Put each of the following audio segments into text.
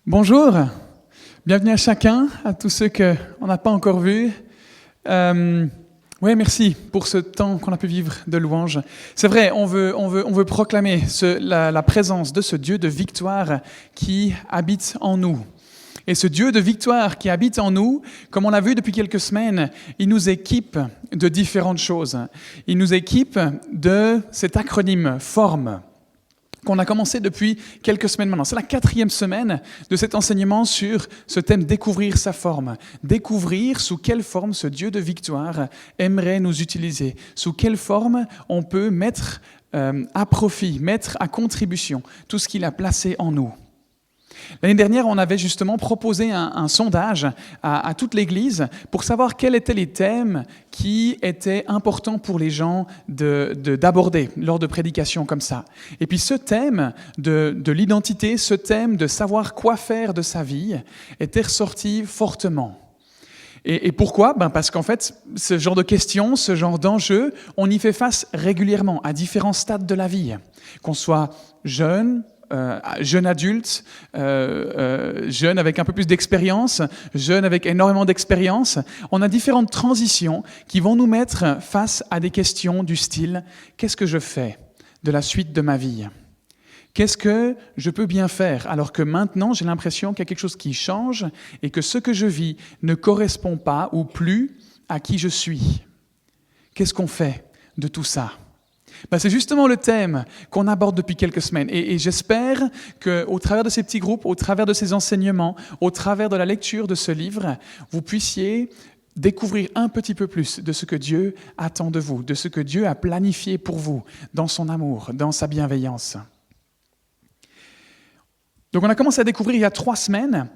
Bonjour, bienvenue à chacun, à tous ceux qu'on n'a pas encore vus. Merci pour ce temps qu'on a pu vivre de louange. C'est vrai, on veut proclamer la présence de ce Dieu de victoire qui habite en nous. Et ce Dieu de victoire qui habite en nous, comme on l'a vu depuis quelques semaines, il nous équipe de différentes choses. Il nous équipe de cet acronyme FORME, qu'on a commencé depuis quelques semaines maintenant. C'est la 4e semaine de cet enseignement sur ce thème « Découvrir sa forme ». Découvrir sous quelle forme ce Dieu de victoire aimerait nous utiliser, sous quelle forme on peut mettre à profit, mettre à contribution tout ce qu'il a placé en nous. L'année dernière, on avait justement proposé un sondage à toute l'Église pour savoir quels étaient les thèmes qui étaient importants pour les gens d'aborder lors de prédications comme ça. Et puis ce thème de l'identité, ce thème de savoir quoi faire de sa vie était ressorti fortement. Et pourquoi ? Parce qu'en fait, ce genre de questions, ce genre d'enjeux, on y fait face régulièrement à différents stades de la vie. Qu'on soit jeune adulte, jeune avec un peu plus d'expérience, jeune avec énormément d'expérience. On a différentes transitions qui vont nous mettre face à des questions du style « Qu'est-ce que je fais de la suite de ma vie ? Qu'est-ce que je peux bien faire alors que maintenant j'ai l'impression qu'il y a quelque chose qui change et que ce que je vis ne correspond pas ou plus à qui je suis ? Qu'est-ce qu'on fait de tout ça ? C'est justement le thème qu'on aborde depuis quelques semaines. Et j'espère qu'au travers de ces petits groupes, au travers de ces enseignements, au travers de la lecture de ce livre, vous puissiez découvrir un petit peu plus de ce que Dieu attend de vous, de ce que Dieu a planifié pour vous, dans son amour, dans sa bienveillance. Donc on a commencé à découvrir il y a 3 semaines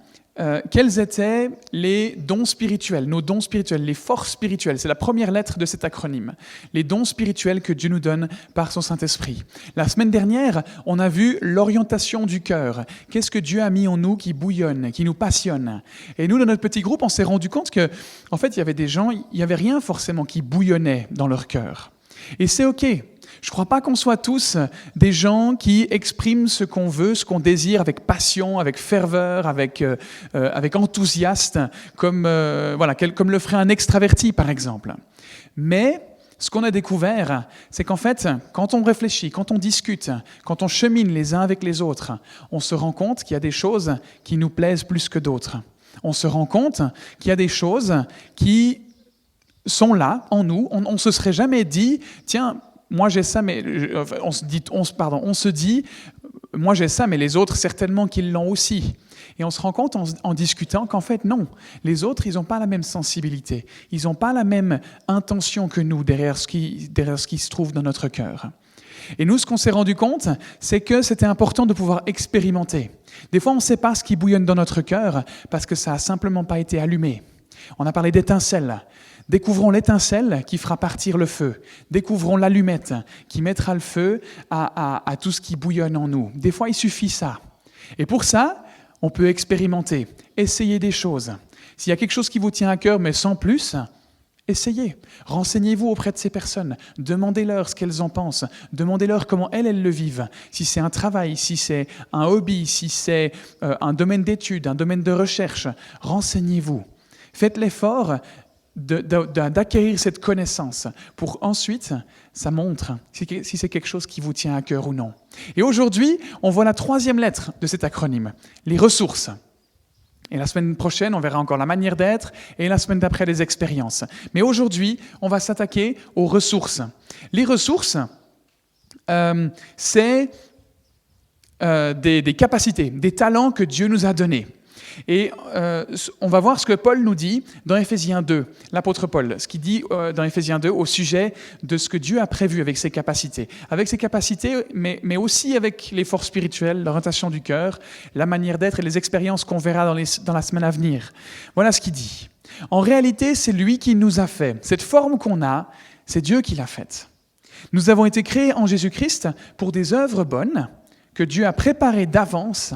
quels étaient les dons spirituels, nos dons spirituels, les forces spirituelles. C'est la première lettre de cet acronyme. Les dons spirituels que Dieu nous donne par son Saint-Esprit. La semaine dernière, on a vu l'orientation du cœur. Qu'est-ce que Dieu a mis en nous qui bouillonne, qui nous passionne ? Et nous, dans notre petit groupe, on s'est rendu compte que, en fait, il y avait des gens, il n'y avait rien forcément qui bouillonnait dans leur cœur. Et c'est OK. Je ne crois pas qu'on soit tous des gens qui expriment ce qu'on veut, ce qu'on désire avec passion, avec ferveur, avec enthousiasme, comme le ferait un extraverti, par exemple. Mais ce qu'on a découvert, c'est qu'en fait, quand on réfléchit, quand on discute, quand on chemine les uns avec les autres, on se rend compte qu'il y a des choses qui nous plaisent plus que d'autres. On se rend compte qu'il y a des choses qui sont là, en nous. On ne se serait jamais dit, tiens, moi j'ai ça, mais on se dit, moi j'ai ça, mais les autres certainement qu'ils l'ont aussi. Et on se rend compte en discutant qu'en fait non, les autres ils n'ont pas la même sensibilité, ils n'ont pas la même intention que nous derrière ce qui se trouve dans notre cœur. Et nous, ce qu'on s'est rendu compte, c'est que c'était important de pouvoir expérimenter. Des fois, on ne sait pas ce qui bouillonne dans notre cœur parce que ça n'a simplement pas été allumé. On a parlé d'étincelles. Découvrons l'étincelle qui fera partir le feu. Découvrons l'allumette qui mettra le feu à tout ce qui bouillonne en nous. Des fois, il suffit ça. Et pour ça, on peut expérimenter, essayer des choses. S'il y a quelque chose qui vous tient à cœur, mais sans plus, essayez. Renseignez-vous auprès de ces personnes. Demandez-leur ce qu'elles en pensent. Demandez-leur comment elles le vivent. Si c'est un travail, si c'est un hobby, si c'est un domaine d'études, un domaine de recherche, renseignez-vous. Faites l'effort d'acquérir cette connaissance pour ensuite, ça montre si c'est quelque chose qui vous tient à cœur ou non. Et aujourd'hui, on voit la 3e lettre de cet acronyme, les ressources. Et la semaine prochaine, on verra encore la manière d'être et la semaine d'après, les expériences. Mais aujourd'hui, on va s'attaquer aux ressources. Les ressources, c'est des capacités, des talents que Dieu nous a donnés. Et on va voir ce que Paul nous dit dans Éphésiens 2, l'apôtre Paul, ce qu'il dit dans Éphésiens 2 au sujet de ce que Dieu a prévu avec ses capacités. Avec ses capacités, mais aussi avec les forces spirituelles, l'orientation du cœur, la manière d'être et les expériences qu'on verra dans la semaine à venir. Voilà ce qu'il dit. En réalité, c'est lui qui nous a fait. Cette forme qu'on a, c'est Dieu qui l'a faite. Nous avons été créés en Jésus-Christ pour des œuvres bonnes que Dieu a préparées d'avance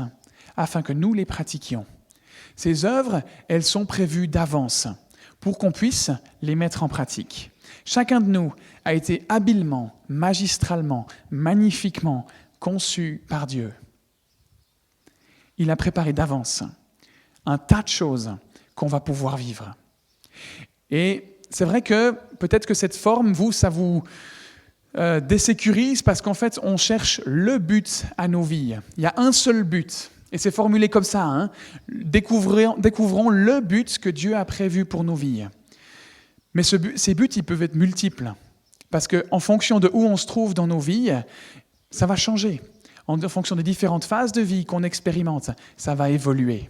afin que nous les pratiquions. Ces œuvres, elles sont prévues d'avance pour qu'on puisse les mettre en pratique. Chacun de nous a été habilement, magistralement, magnifiquement conçu par Dieu. Il a préparé d'avance un tas de choses qu'on va pouvoir vivre. Et c'est vrai que peut-être que cette forme, ça vous désécurise parce qu'en fait, on cherche le but à nos vies. Il y a un seul but. Et c'est formulé comme ça. Hein. Découvrons le but que Dieu a prévu pour nos vies. Mais ces buts, ils peuvent être multiples. Parce qu'en fonction de où on se trouve dans nos vies, ça va changer. En fonction des différentes phases de vie qu'on expérimente, ça va évoluer.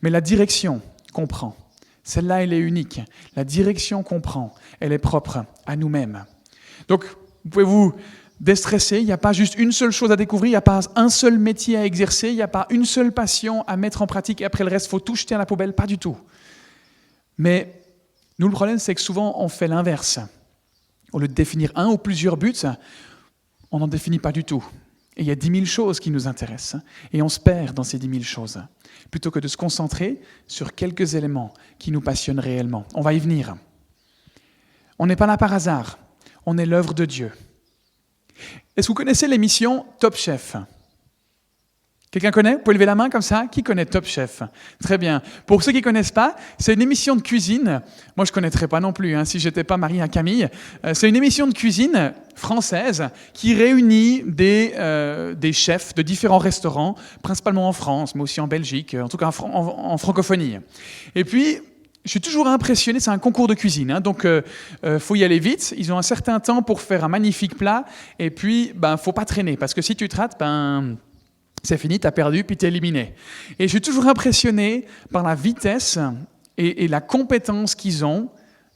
Mais la direction qu'on prend, celle-là, elle est unique. La direction qu'on prend, elle est propre à nous-mêmes. Donc, vous pouvez vous déstresser. Il n'y a pas juste une seule chose à découvrir. Il n'y a pas un seul métier à exercer. Il n'y a pas une seule passion à mettre en pratique. Et après le reste, il faut tout jeter à la poubelle. Pas du tout. Mais nous, le problème, c'est que souvent, on fait l'inverse. Au lieu de définir un ou plusieurs buts, on n'en définit pas du tout. Et il y a 10 000 choses qui nous intéressent. Et on se perd dans ces 10 000 choses. Plutôt que de se concentrer sur quelques éléments qui nous passionnent réellement. On va y venir. On n'est pas là par hasard. On est l'œuvre de Dieu. Est-ce que vous connaissez l'émission Top Chef ? Quelqu'un connaît ? Vous pouvez lever la main comme ça ? Qui connaît Top Chef ? Très bien. Pour ceux qui ne connaissent pas, c'est une émission de cuisine. Moi, je ne connaîtrais pas non plus, si je n'étais pas marié à Camille. C'est une émission de cuisine française qui réunit des chefs de différents restaurants, principalement en France, mais aussi en Belgique, en tout cas en francophonie. Et puis, je suis toujours impressionné, c'est un concours de cuisine, donc faut y aller vite. Ils ont un certain temps pour faire un magnifique plat, et puis faut pas traîner, parce que si tu te rates, c'est fini, tu as perdu, puis tu es éliminé. Et je suis toujours impressionné par la vitesse et la compétence qu'ils ont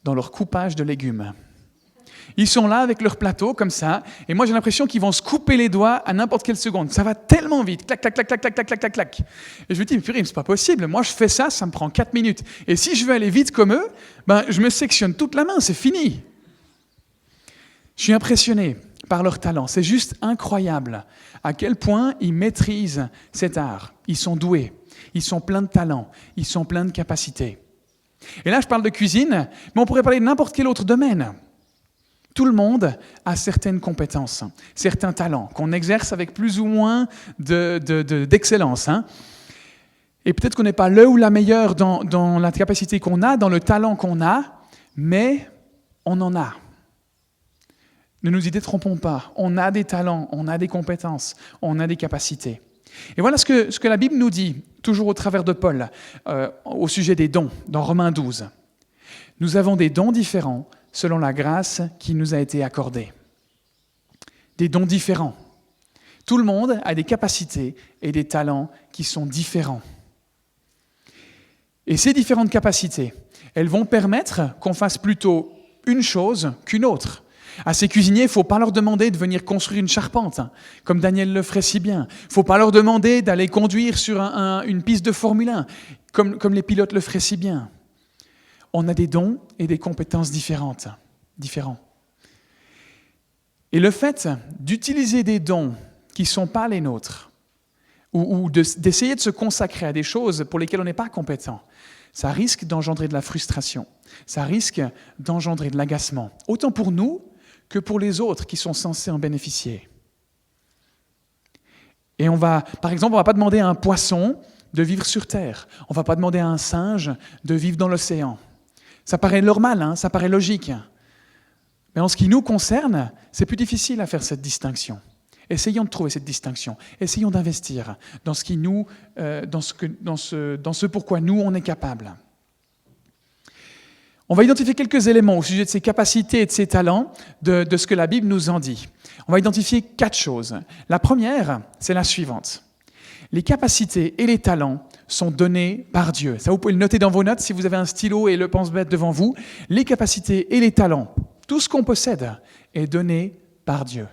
dans leur coupage de légumes. Ils sont là avec leur plateau, comme ça, et moi j'ai l'impression qu'ils vont se couper les doigts à n'importe quelle seconde. Ça va tellement vite, clac, clac, clac, clac, clac, clac, clac, clac. Et je me dis, mais purée, c'est pas possible, moi je fais ça, ça me prend 4 minutes. Et si je veux aller vite comme eux, je me sectionne toute la main, c'est fini. Je suis impressionné par leur talent, c'est juste incroyable à quel point ils maîtrisent cet art. Ils sont doués, ils sont pleins de talent, ils sont pleins de capacités. Et là je parle de cuisine, mais on pourrait parler de n'importe quel autre domaine. Tout le monde a certaines compétences, certains talents qu'on exerce avec plus ou moins d'excellence. Et peut-être qu'on n'est pas le ou la meilleure dans la capacité qu'on a, dans le talent qu'on a, mais on en a. Ne nous y détrompons pas. On a des talents, on a des compétences, on a des capacités. Et voilà ce que la Bible nous dit, toujours au travers de Paul, au sujet des dons, dans Romains 12. Nous avons des dons différents selon la grâce qui nous a été accordée. Des dons différents. Tout le monde a des capacités et des talents qui sont différents. Et ces différentes capacités, elles vont permettre qu'on fasse plutôt une chose qu'une autre. À ces cuisiniers, il ne faut pas leur demander de venir construire une charpente, comme Daniel le ferait si bien. Il ne faut pas leur demander d'aller conduire sur une piste de Formule 1, comme les pilotes le feraient si bien. On a des dons et des compétences différents. Et le fait d'utiliser des dons qui ne sont pas les nôtres, ou d'essayer de se consacrer à des choses pour lesquelles on n'est pas compétent, ça risque d'engendrer de la frustration, ça risque d'engendrer de l'agacement, autant pour nous que pour les autres qui sont censés en bénéficier. Et par exemple, on ne va pas demander à un poisson de vivre sur Terre, on ne va pas demander à un singe de vivre dans l'océan. Ça paraît normal, ça paraît logique. Mais en ce qui nous concerne, c'est plus difficile à faire cette distinction. Essayons de trouver cette distinction. Essayons d'investir dans ce pourquoi nous, on est capable. On va identifier quelques éléments au sujet de ces capacités et de ces talents, de ce que la Bible nous en dit. On va identifier 4 choses. La première, c'est la suivante. Les capacités et les talents sont donnés par Dieu. Ça, vous pouvez le noter dans vos notes si vous avez un stylo et le pense-bête devant vous. Les capacités et les talents, tout ce qu'on possède, est donné par Dieu.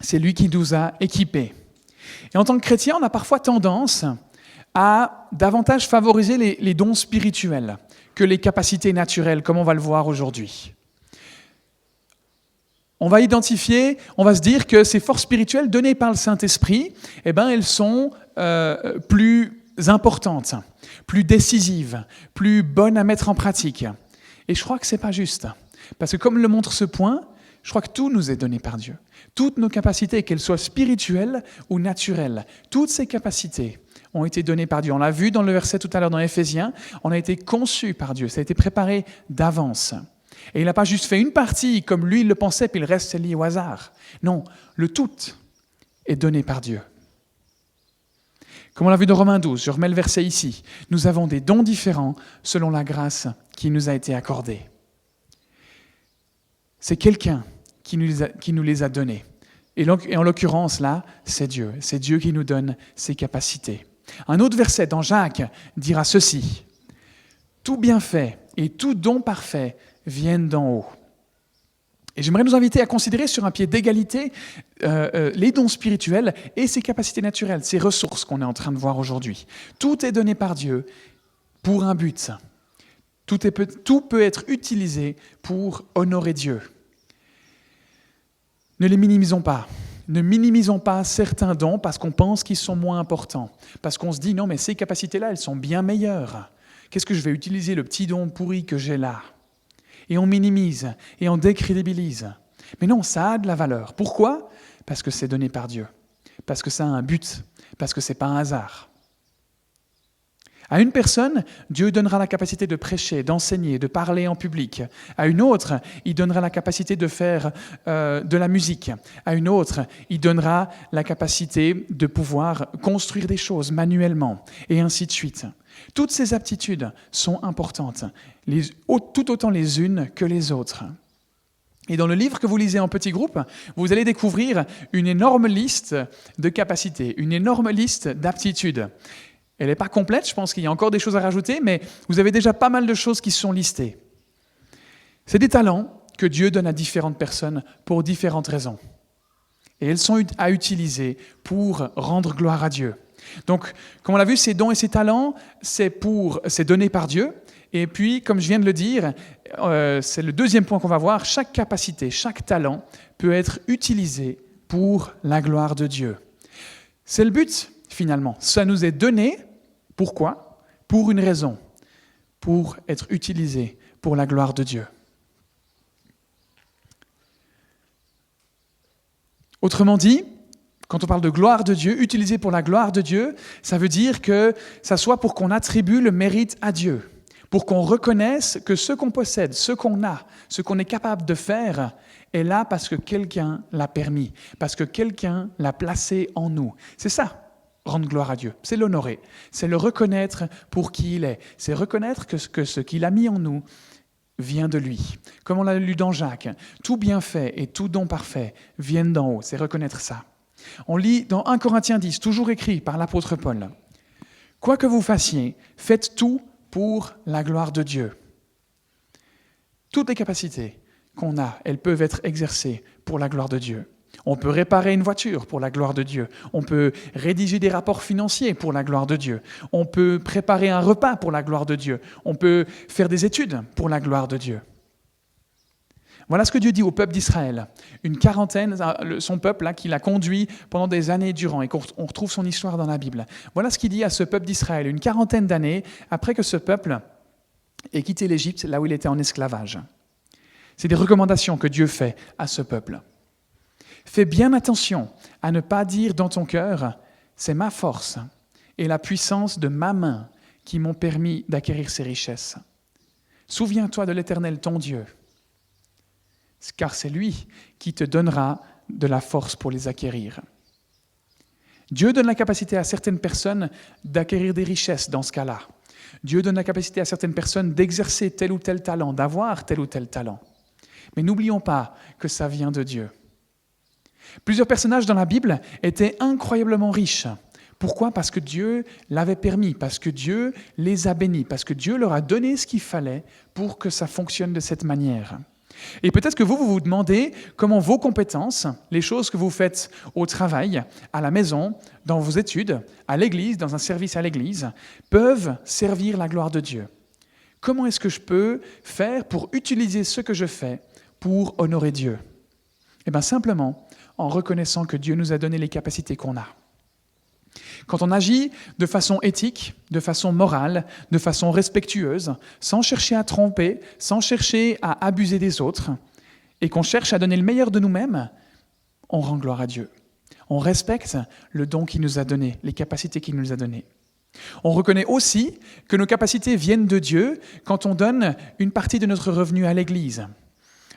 C'est lui qui nous a équipés. Et en tant que chrétien, on a parfois tendance à davantage favoriser les dons spirituels que les capacités naturelles, comme on va le voir aujourd'hui. On va se dire que ces forces spirituelles données par le Saint-Esprit, elles sont plus importantes, plus décisives, plus bonnes à mettre en pratique. Et je crois que ce n'est pas juste. Parce que comme le montre ce point, Je crois que tout nous est donné par Dieu. Toutes nos capacités, qu'elles soient spirituelles ou naturelles, toutes ces capacités ont été données par Dieu. On l'a vu dans le verset tout à l'heure dans Éphésiens, on a été conçus par Dieu, ça a été préparé d'avance. Et il n'a pas juste fait une partie comme lui il le pensait, puis le reste c'est lié au hasard. Non, le tout est donné par Dieu. Comme on l'a vu dans Romains 12, je remets le verset ici, nous avons des dons différents selon la grâce qui nous a été accordée. C'est quelqu'un qui nous les a donnés. Et en l'occurrence, là, c'est Dieu. C'est Dieu qui nous donne ces capacités. Un autre verset dans Jacques dira ceci. « Tout bienfait et tout don parfait viennent d'en haut. » Et j'aimerais nous inviter à considérer sur un pied d'égalité les dons spirituels et ses capacités naturelles, ces ressources qu'on est en train de voir aujourd'hui. Tout est donné par Dieu pour un but. Tout peut être utilisé pour honorer Dieu. Ne les minimisons pas. Ne minimisons pas certains dons parce qu'on pense qu'ils sont moins importants. Parce qu'on se dit, non, mais ces capacités-là, elles sont bien meilleures. Qu'est-ce que je vais utiliser, le petit don pourri que j'ai là ? Et on minimise, et on décrédibilise. Mais non, ça a de la valeur. Pourquoi ? Parce que c'est donné par Dieu. Parce que ça a un but. Parce que ce n'est pas un hasard. À une personne, Dieu donnera la capacité de prêcher, d'enseigner, de parler en public. À une autre, il donnera la capacité de faire de la musique. À une autre, il donnera la capacité de pouvoir construire des choses manuellement, et ainsi de suite. Toutes ces aptitudes sont importantes, tout autant les unes que les autres. Et dans le livre que vous lisez en petit groupe, vous allez découvrir une énorme liste de capacités, une énorme liste d'aptitudes. Elle n'est pas complète, je pense qu'il y a encore des choses à rajouter, mais vous avez déjà pas mal de choses qui sont listées. C'est des talents que Dieu donne à différentes personnes pour différentes raisons. Et elles sont à utiliser pour rendre gloire à Dieu. Donc, comme on l'a vu, ces dons et ces talents, c'est donné par Dieu. Et puis, comme je viens de le dire, c'est le deuxième point qu'on va voir, chaque capacité, chaque talent peut être utilisé pour la gloire de Dieu. C'est le but, finalement. Ça nous est donné, pourquoi ? Pour une raison, pour être utilisé pour la gloire de Dieu. Autrement dit, quand on parle de gloire de Dieu, utilisé pour la gloire de Dieu, ça veut dire que ça soit pour qu'on attribue le mérite à Dieu, pour qu'on reconnaisse que ce qu'on possède, ce qu'on a, ce qu'on est capable de faire, est là parce que quelqu'un l'a permis, parce que quelqu'un l'a placé en nous. C'est ça, rendre gloire à Dieu, c'est l'honorer, c'est le reconnaître pour qui il est, c'est reconnaître que ce qu'il a mis en nous vient de lui. Comme on l'a lu dans Jacques, tout bienfait et tout don parfait viennent d'en haut, c'est reconnaître ça. On lit dans 1 Corinthiens 10, toujours écrit par l'apôtre Paul, « Quoi que vous fassiez, faites tout pour la gloire de Dieu. » Toutes les capacités qu'on a, elles peuvent être exercées pour la gloire de Dieu. On peut réparer une voiture pour la gloire de Dieu. On peut rédiger des rapports financiers pour la gloire de Dieu. On peut préparer un repas pour la gloire de Dieu. On peut faire des études pour la gloire de Dieu. Voilà ce que Dieu dit au peuple d'Israël. Une quarantaine, son peuple, là, qu'il a conduit pendant des années durant, et qu'on retrouve son histoire dans la Bible. Voilà ce qu'il dit à ce peuple d'Israël, une quarantaine d'années après que ce peuple ait quitté l'Égypte, là où il était en esclavage. C'est des recommandations que Dieu fait à ce peuple. Fais bien attention à ne pas dire dans ton cœur « c'est ma force et la puissance de ma main qui m'ont permis d'acquérir ces richesses. Souviens-toi de l'Éternel ton Dieu, car c'est lui qui te donnera de la force pour les acquérir. » Dieu donne la capacité à certaines personnes d'acquérir des richesses dans ce cas-là. Dieu donne la capacité à certaines personnes d'exercer tel ou tel talent, d'avoir tel ou tel talent. Mais n'oublions pas que ça vient de Dieu. Plusieurs personnages dans la Bible étaient incroyablement riches. Pourquoi ? Parce que Dieu l'avait permis, parce que Dieu les a bénis, parce que Dieu leur a donné ce qu'il fallait pour que ça fonctionne de cette manière. Et peut-être que vous vous demandez comment vos compétences, les choses que vous faites au travail, à la maison, dans vos études, à l'église, dans un service à l'église, peuvent servir la gloire de Dieu. Comment est-ce que je peux faire pour utiliser ce que je fais pour honorer Dieu ? Eh bien simplement en reconnaissant que Dieu nous a donné les capacités qu'on a. Quand on agit de façon éthique, de façon morale, de façon respectueuse, sans chercher à tromper, sans chercher à abuser des autres, et qu'on cherche à donner le meilleur de nous-mêmes, on rend gloire à Dieu. On respecte le don qu'il nous a donné, les capacités qu'il nous a données. On reconnaît aussi que nos capacités viennent de Dieu quand on donne une partie de notre revenu à l'Église.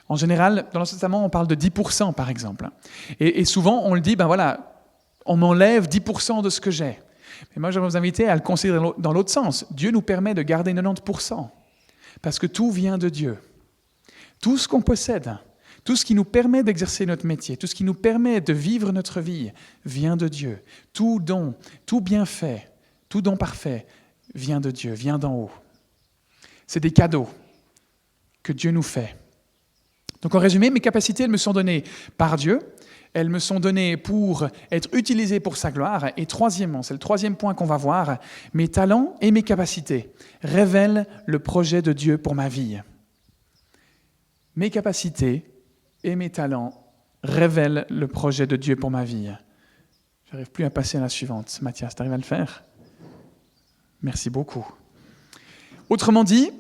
En général, dans l'Ancien Testament, on parle de 10% par exemple. Et souvent, on le dit, on m'enlève 10% de ce que j'ai. Mais moi, j'aimerais vous inviter à le considérer dans l'autre sens. Dieu nous permet de garder 90%, parce que tout vient de Dieu. Tout ce qu'on possède, tout ce qui nous permet d'exercer notre métier, tout ce qui nous permet de vivre notre vie, vient de Dieu. Tout don, tout bienfait, tout don parfait vient de Dieu, vient d'en haut. C'est des cadeaux que Dieu nous fait. Donc en résumé, mes capacités, elles me sont données par Dieu, elles me sont données pour être utilisées pour sa gloire. Et troisièmement, c'est le troisième point qu'on va voir, mes talents et mes capacités révèlent le projet de Dieu pour ma vie. Mes capacités et mes talents révèlent le projet de Dieu pour ma vie. J'arrive plus à passer à la suivante. Mathias, tu arrives à le faire ? Merci beaucoup. Autrement dit,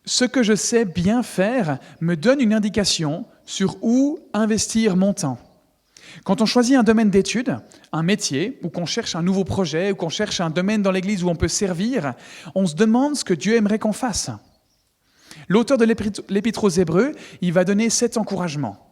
ce que je sais bien faire me donne une indication sur où investir mon temps. Quand on choisit un domaine d'études, un métier, ou qu'on cherche un nouveau projet, ou qu'on cherche un domaine dans l'Église où on peut servir, on se demande ce que Dieu aimerait qu'on fasse. L'auteur de l'Épître aux Hébreux, il va donner 7 encouragements.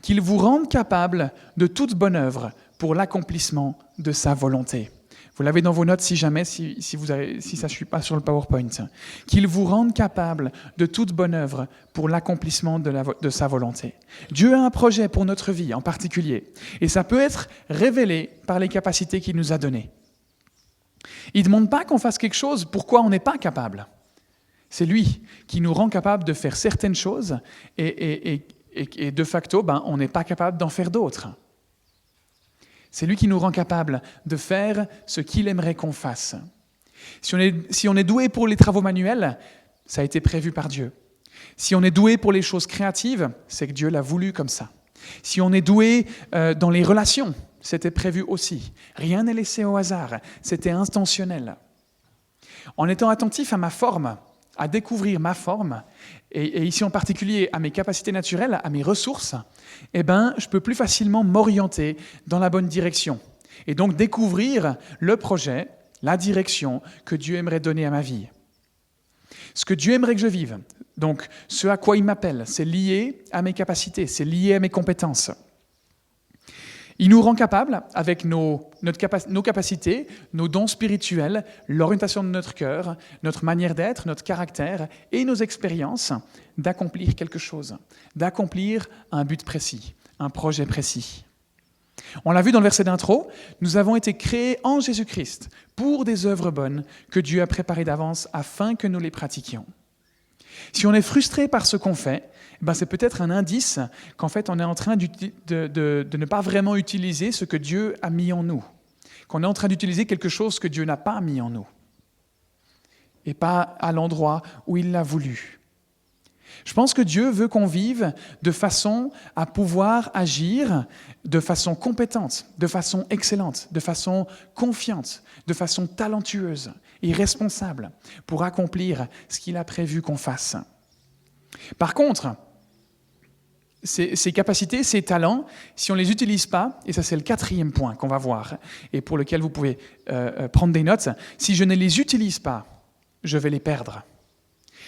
Qu'il vous rende capable de toute bonne œuvre pour l'accomplissement de sa volonté. Vous l'avez dans vos notes si jamais, si ça ne suit pas sur le PowerPoint. Qu'il vous rende capable de toute bonne œuvre pour l'accomplissement de sa volonté. Dieu a un projet pour notre vie en particulier, et ça peut être révélé par les capacités qu'il nous a données. Il ne demande pas qu'on fasse quelque chose pourquoi on n'est pas capable. C'est lui qui nous rend capable de faire certaines choses, et de facto, on n'est pas capable d'en faire d'autres. C'est lui qui nous rend capable de faire ce qu'il aimerait qu'on fasse. Si on est doué pour les travaux manuels, ça a été prévu par Dieu. Si on est doué pour les choses créatives, c'est que Dieu l'a voulu comme ça. Si on est doué dans les relations, c'était prévu aussi. Rien n'est laissé au hasard, c'était intentionnel. En étant attentif à ma forme, à découvrir ma forme, et ici en particulier à mes capacités naturelles, à mes ressources, je peux plus facilement m'orienter dans la bonne direction. Et donc découvrir le projet, la direction que Dieu aimerait donner à ma vie. Ce que Dieu aimerait que je vive, donc ce à quoi il m'appelle, c'est lié à mes capacités, c'est lié à mes compétences. Il nous rend capables, avec nos capacités, nos dons spirituels, l'orientation de notre cœur, notre manière d'être, notre caractère et nos expériences, d'accomplir quelque chose, d'accomplir un but précis, un projet précis. On l'a vu dans le verset d'intro, nous avons été créés en Jésus-Christ pour des œuvres bonnes que Dieu a préparées d'avance afin que nous les pratiquions. Si on est frustré par ce qu'on fait, c'est peut-être un indice qu'en fait on est en train de ne pas vraiment utiliser ce que Dieu a mis en nous, qu'on est en train d'utiliser quelque chose que Dieu n'a pas mis en nous, et pas à l'endroit où il l'a voulu. Je pense que Dieu veut qu'on vive de façon à pouvoir agir de façon compétente, de façon excellente, de façon confiante, de façon talentueuse et responsable pour accomplir ce qu'il a prévu qu'on fasse. Par contre, ces capacités, ces talents, si on ne les utilise pas, et ça c'est le 4e point qu'on va voir, et pour lequel vous pouvez prendre des notes, si je ne les utilise pas, je vais les perdre.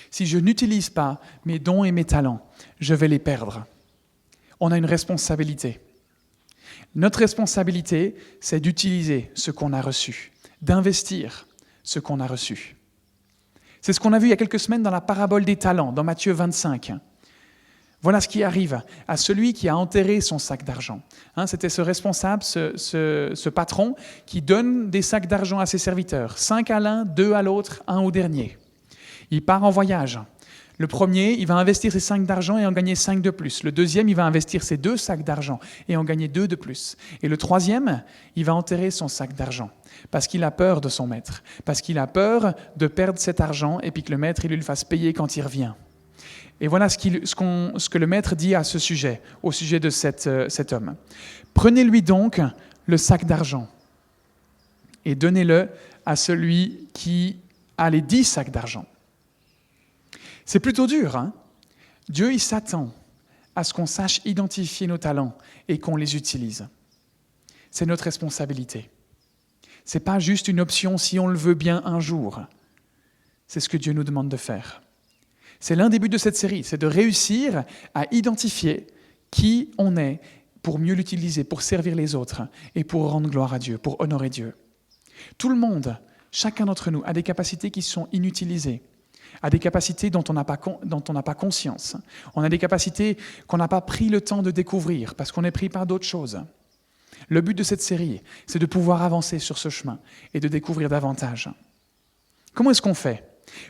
Si je n'utilise pas mes dons et mes talents, je vais les perdre. On a une responsabilité. Notre responsabilité, c'est d'utiliser ce qu'on a reçu, d'investir ce qu'on a reçu. C'est ce qu'on a vu il y a quelques semaines dans la parabole des talents, dans Matthieu 25. Voilà ce qui arrive à celui qui a enterré son sac d'argent. C'était ce responsable, ce patron, qui donne des sacs d'argent à ses serviteurs. 5 à l'un, 2 à l'autre, 1 au dernier. Il part en voyage. Le premier, il va investir ses 5 d'argent et en gagner 5 de plus. Le deuxième, il va investir ses 2 sacs d'argent et en gagner 2 de plus. Et le troisième, il va enterrer son sac d'argent parce qu'il a peur de son maître, parce qu'il a peur de perdre cet argent et puis que le maître il lui le fasse payer quand il revient. Et voilà ce que le maître dit à ce sujet, au sujet de cet homme. Prenez-lui donc le sac d'argent et donnez-le à celui qui a les 10 sacs d'argent. C'est plutôt dur, hein ? Dieu, il s'attend à ce qu'on sache identifier nos talents et qu'on les utilise. C'est notre responsabilité. Ce n'est pas juste une option si on le veut bien un jour. C'est ce que Dieu nous demande de faire. C'est l'un des buts de cette série, c'est de réussir à identifier qui on est pour mieux l'utiliser, pour servir les autres et pour rendre gloire à Dieu, pour honorer Dieu. Tout le monde, chacun d'entre nous, a des capacités qui sont inutilisées, a des capacités dont on n'a pas conscience. On a des capacités qu'on n'a pas pris le temps de découvrir parce qu'on est pris par d'autres choses. Le but de cette série, c'est de pouvoir avancer sur ce chemin et de découvrir davantage. Comment est-ce qu'on fait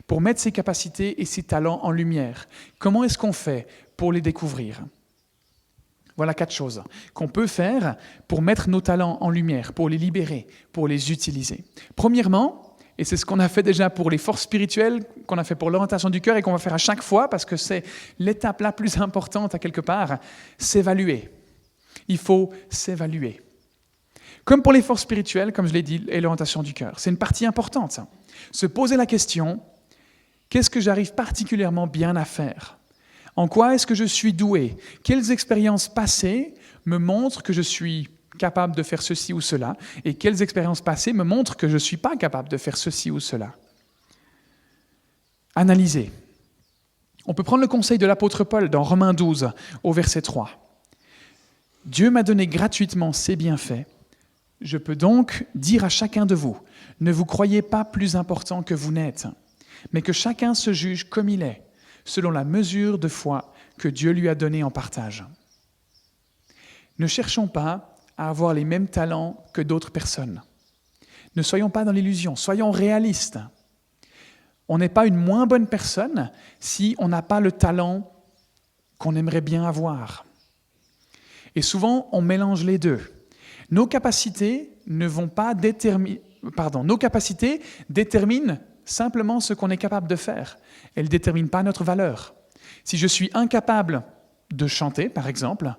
pour mettre ses capacités et ses talents en lumière? Comment est-ce qu'on fait pour les découvrir? Voilà 4 choses qu'on peut faire pour mettre nos talents en lumière, pour les libérer, pour les utiliser. Premièrement, et c'est ce qu'on a fait déjà pour les forces spirituelles, qu'on a fait pour l'orientation du cœur et qu'on va faire à chaque fois parce que c'est l'étape la plus importante à quelque part, s'évaluer. Il faut s'évaluer. Comme pour les forces spirituelles, comme je l'ai dit, et l'orientation du cœur. C'est une partie importante. Se poser la question, qu'est-ce que j'arrive particulièrement bien à faire? En quoi est-ce que je suis doué? Quelles expériences passées me montrent que je suis capable de faire ceci ou cela? Et quelles expériences passées me montrent que je ne suis pas capable de faire ceci ou cela? Analyser. On peut prendre le conseil de l'apôtre Paul dans Romains 12, au verset 3. « Dieu m'a donné gratuitement ses bienfaits. Je peux donc dire à chacun de vous, ne vous croyez pas plus important que vous n'êtes, mais que chacun se juge comme il est, selon la mesure de foi que Dieu lui a donnée en partage. Ne cherchons pas à avoir les mêmes talents que d'autres personnes. Ne soyons pas dans l'illusion, soyons réalistes. On n'est pas une moins bonne personne si on n'a pas le talent qu'on aimerait bien avoir. Et souvent, on mélange les deux. Nos capacités déterminent simplement ce qu'on est capable de faire. Elles ne déterminent pas notre valeur. Si je suis incapable de chanter, par exemple,